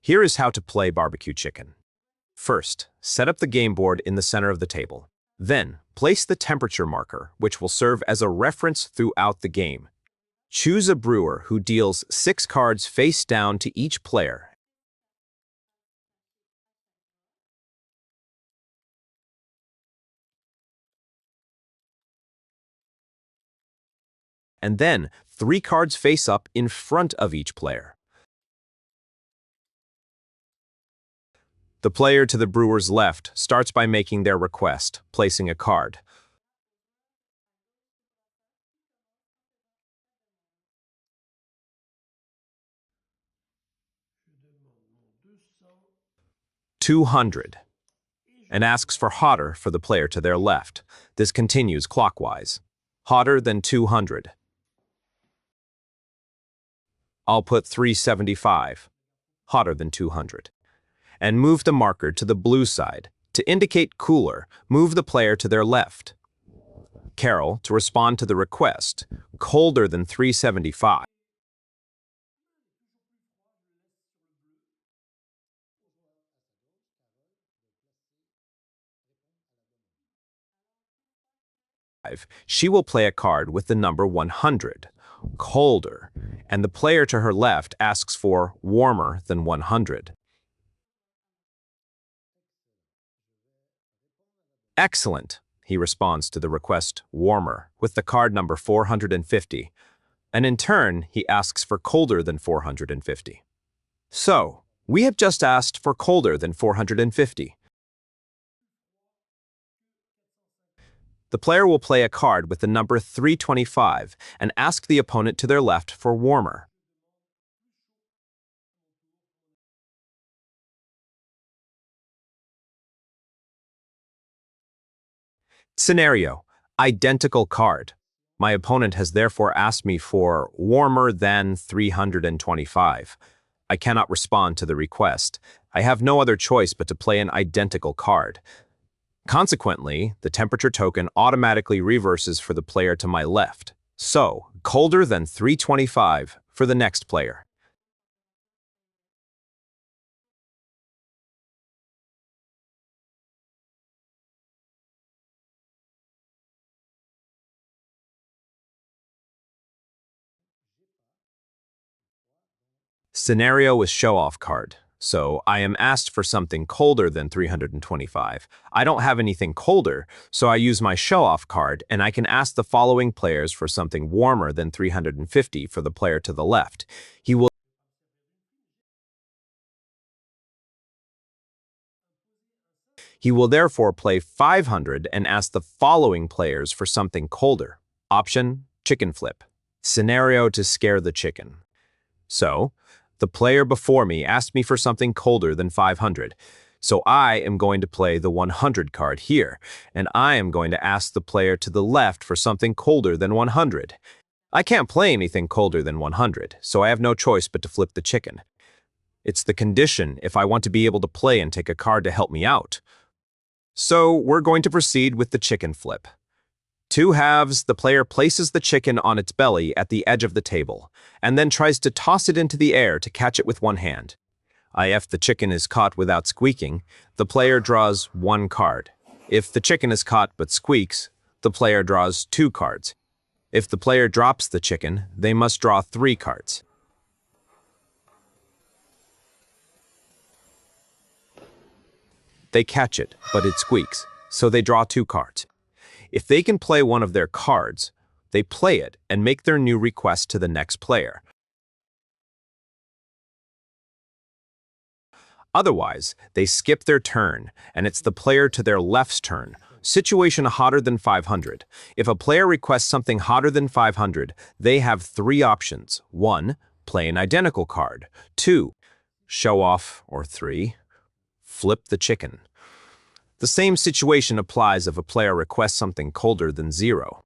Here is how to play barbecue chicken. First, set up the game board in the center of the table. Then, place the temperature marker, which will serve as a reference throughout the game. Choose a brewer who deals 6 cards face down to each player. And then 3 cards face up in front of each player. The player to the brewer's left starts by making their request, placing a card. $200, and asks for hotter for the player to their left. This continues clockwise. Hotter than 200. I'll put 375. Hotter than 200. And move the marker to the blue side. To indicate cooler, move the player to their left. Carol, to respond to the request, colder than 375. She will play a card with the number 100, colder, and the player to her left asks for warmer than 100. Excellent, he responds to the request warmer with the card number 450, and in turn he asks for colder than 450. So, we have just asked for colder than 450. The player will play a card with the number 325 and ask the opponent to their left for warmer. Scenario: identical card. My opponent has therefore asked me for warmer than 325. I cannot respond to the request. I have no other choice but to play an identical card. Consequently, the temperature token automatically reverses for the player to my left. So, colder than 325 for the next player. Scenario is show-off card. So I am asked for something colder than 325. I don't have anything colder, so I use my show-off card and I can ask the following players for something warmer than 350 for the player to the left. He will therefore play 500 and ask the following players for something colder. Option: chicken flip. Scenario: to scare the chicken. So, the player before me asked me for something colder than 500. So I am going to play the 100 card here, and I am going to ask the player to the left for something colder than 100. I can't play anything colder than 100, so I have no choice but to flip the chicken. It's the condition if I want to be able to play and take a card to help me out. So we're going to proceed with the chicken flip. 2 halves, the player places the chicken on its belly at the edge of the table, and then tries to toss it into the air to catch it with one hand. If the chicken is caught without squeaking, the player draws 1 card. If the chicken is caught but squeaks, the player draws 2 cards. If the player drops the chicken, they must draw 3 cards. They catch it, but it squeaks, so they draw 2 cards. If they can play one of their cards, they play it and make their new request to the next player. Otherwise, they skip their turn, and it's the player to their left's turn. Situation: hotter than 500. If a player requests something hotter than 500, they have 3 options. 1. Play an identical card. 2. Show off, or 3. Flip the chicken. The same situation applies if a player requests something colder than 0.